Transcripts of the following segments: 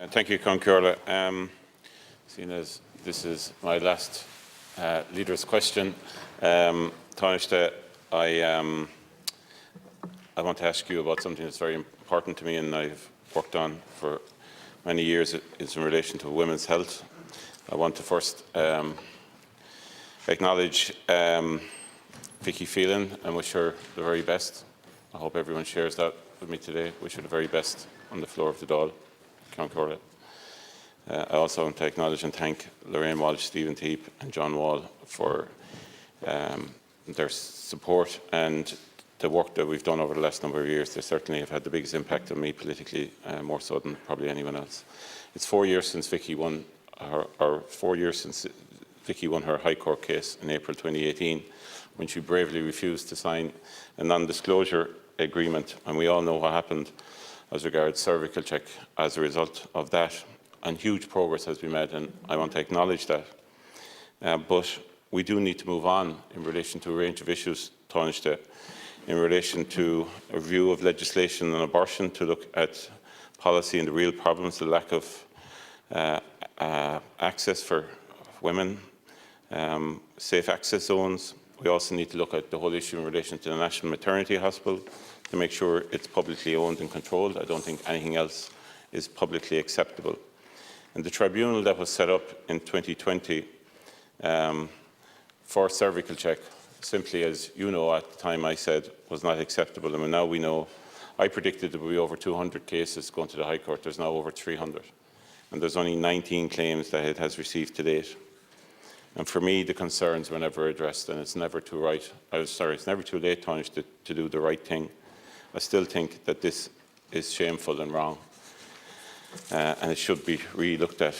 Thank you, Concordia. Seeing as this is my last leader's question, Taoiseach, I want to ask you about something that's very important to me and I've worked on for many years. It's in relation to women's health. I want to first acknowledge Vicky Phelan and wish her the very best. I hope everyone shares that with me today. Wish her the very best on the floor of the Dáil, Concordia. I also want to acknowledge and thank Lorraine Walsh, Stephen Teep and John Wall for their support and the work that we've done over the last number of years. They certainly have had the biggest impact on me politically, more so than probably anyone else. It's 4 years since Vicky won her High Court case in April 2018, when she bravely refused to sign a non-disclosure agreement, and we all know what happened as regards cervical check as a result of that, and huge progress has been made, and I want to acknowledge that. But we do need to move on in relation to a range of issues, Taoiseach, in relation to a review of legislation on abortion, to look at policy and the real problems, the lack of access for women, safe access zones. We also need to look at the whole issue in relation to the National Maternity Hospital to make sure it's publicly owned and controlled. I don't think anything else is publicly acceptable. And the tribunal that was set up in 2020 for cervical check, simply as you know at the time I said, was not acceptable. And now we know, I predicted there would be over 200 cases going to the High Court. There's now over 300. And there's only 19 claims that it has received to date. And for me, the concerns were never addressed, and it's never too late, Taoiseach, to do the right thing. I still think that this is shameful and wrong, and it should be re-looked at.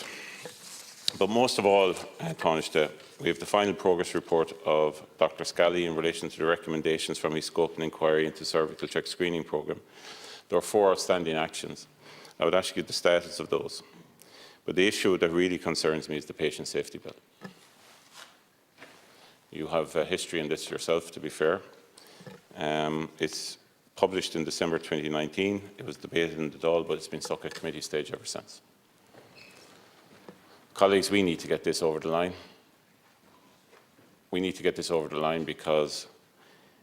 But most of all, Taoiseach, we have the final progress report of Dr. Scally in relation to the recommendations from his scope and inquiry into cervical check screening programme. There are 4 outstanding actions. I would ask you the status of those. But the issue that really concerns me is the patient safety bill. You have a history in this yourself, to be fair. It's published in December 2019. It was debated in the Dáil, but it's been stuck at committee stage ever since. Colleagues, we need to get this over the line. We need to get this over the line because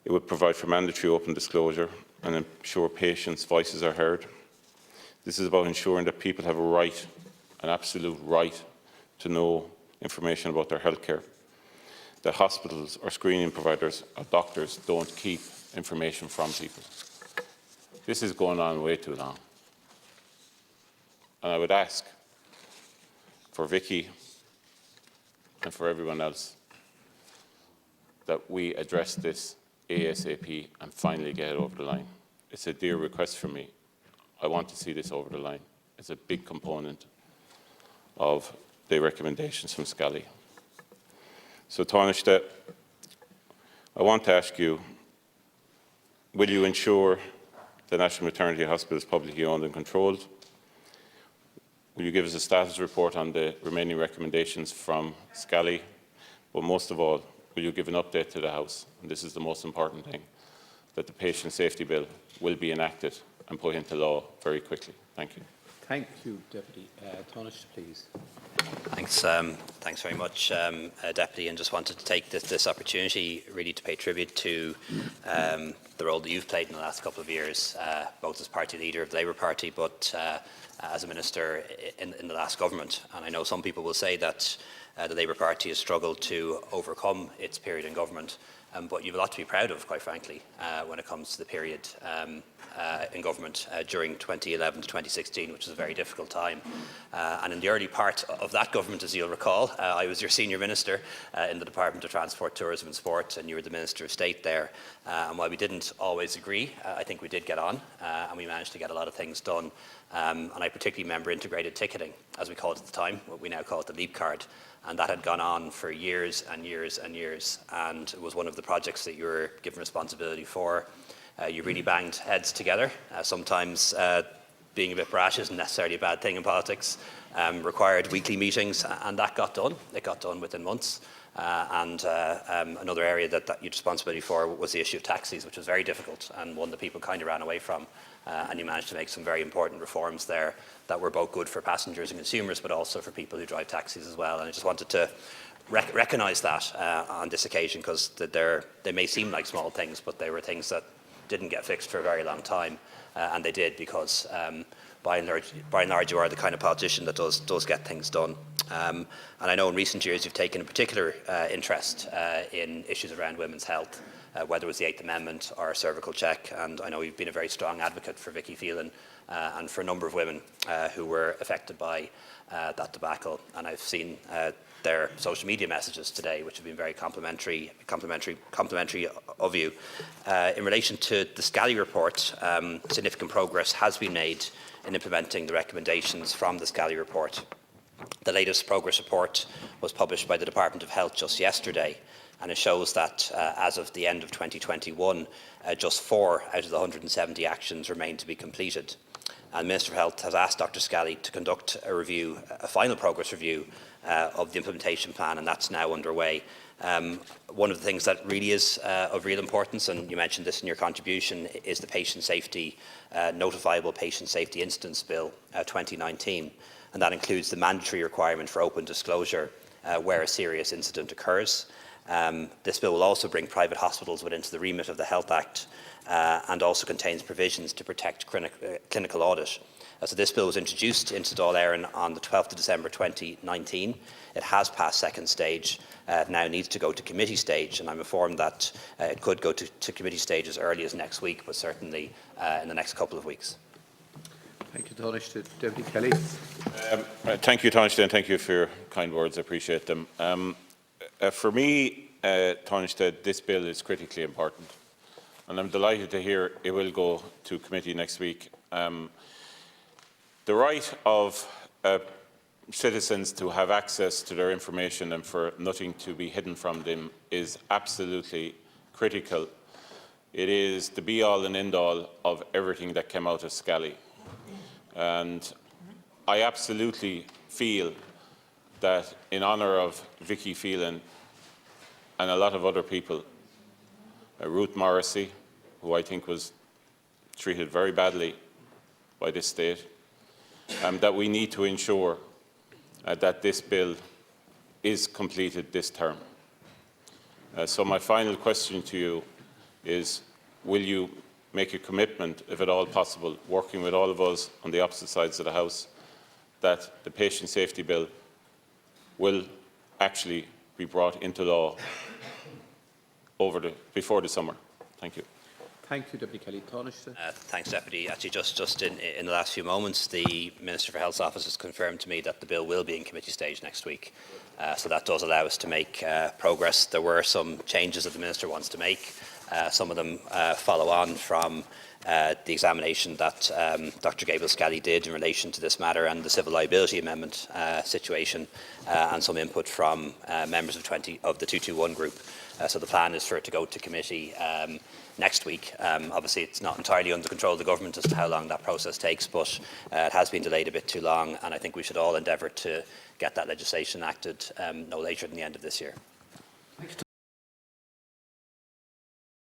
it would provide for mandatory open disclosure and ensure patients' voices are heard. This is about ensuring that people have a right, an absolute right, to know information about their healthcare. That hospitals or screening providers or doctors don't keep information from people. This is going on way too long. And I would ask for Vicky and for everyone else that we address this ASAP and finally get it over the line. It's a dear request from me. I want to see this over the line. It's a big component of the recommendations from Scally. So, Taoiseach, I want to ask you, will you ensure the National Maternity Hospital is publicly owned and controlled? Will you give us a status report on the remaining recommendations from Scally? But most of all, will you give an update to the House? And this is the most important thing, that the patient safety bill will be enacted and put into law very quickly. Thank you. Thank you, Deputy. Taoiseach, please. Thanks very much, Deputy, and just wanted to take this opportunity really to pay tribute to the role that you've played in the last couple of years, both as party leader of the Labour Party, but as a minister in the last government. And I know some people will say that the Labour Party has struggled to overcome its period in government, but you have a lot to be proud of, quite frankly, when it comes to the period in government during 2011 to 2016, which was a very difficult time. And in the early part of that government, as you'll recall, I was your senior minister in the Department of Transport, Tourism and Sport, and you were the Minister of State there. And while we didn't always agree, I think we did get on, and we managed to get a lot of things done. And I particularly remember integrated ticketing, as we called it at the time, what we now call it the Leap Card. And that had gone on for years and years and years, and it was one of the projects that you were given responsibility for. You really banged heads together. Sometimes being a bit brash isn't necessarily a bad thing in politics. Required weekly meetings, and that got done. It got done within months. Another area that you had responsibility for was the issue of taxis, which was very difficult and one that people kind of ran away from. and you managed to make some very important reforms there that were both good for passengers and consumers, but also for people who drive taxis as well. And I just wanted to recognise that on this occasion, because they may seem like small things, but they were things that didn't get fixed for a very long time, and they did, because by and large you are the kind of politician that does get things done. And I know in recent years you've taken a particular interest in issues around women's health, whether it was the 8th Amendment or cervical check, and I know you've been a very strong advocate for Vicky Phelan and for a number of women who were affected by that debacle. And I've seen their social media messages today, which have been very complimentary of you. In relation to the Scally report, significant progress has been made in implementing the recommendations from the Scally report. The latest progress report was published by the Department of Health just yesterday, and it shows that as of the end of 2021, just 4 out of the 170 actions remain to be completed. And the Minister for Health has asked Dr Scally to conduct a review, a final progress review of the implementation plan, and that's now underway. One of the things that really is of real importance, and you mentioned this in your contribution, is the Patient Safety, Notifiable Patient Safety Incidents Bill 2019, and that includes the mandatory requirement for open disclosure where a serious incident occurs. This bill will also bring private hospitals within the remit of the Health Act, and also contains provisions to protect clinical audit. So this bill was introduced into Dáil Éireann on the 12th of December 2019. It has passed second stage. It now needs to go to committee stage, and I'm informed that it could go to committee stage as early as next week, but certainly in the next couple of weeks. Thank you, Taoiseach. Deputy Kelly. Thank you, Taoiseach, and thank you for your kind words. I appreciate them. For me, Taoiseach, this bill is critically important, and I'm delighted to hear it will go to committee next week. The right of citizens to have access to their information and for nothing to be hidden from them is absolutely critical. It is the be-all and end-all of everything that came out of Scally. And I absolutely feel that in honour of Vicky Phelan and a lot of other people, Ruth Morrissey, who I think was treated very badly by this state, that we need to ensure that this bill is completed this term. So my final question to you is, will you make a commitment, if at all possible, working with all of us on the opposite sides of the House, that the patient safety bill will actually be brought into law before the summer? Thank you. Thank you, Deputy Kelly. Taoiseach. Thanks, Deputy. Actually, just in the last few moments, the Minister for Health's office has confirmed to me that the bill will be in committee stage next week. So that does allow us to make progress. There were some changes that the Minister wants to make. Some of them follow on from the examination that Dr Gabriel Scally did in relation to this matter and the civil liability amendment situation, and some input from members of the 221 group. So the plan is for it to go to committee next week. Obviously, it's not entirely under control of the government as to how long that process takes, but it has been delayed a bit too long, and I think we should all endeavour to get that legislation acted no later than the end of this year.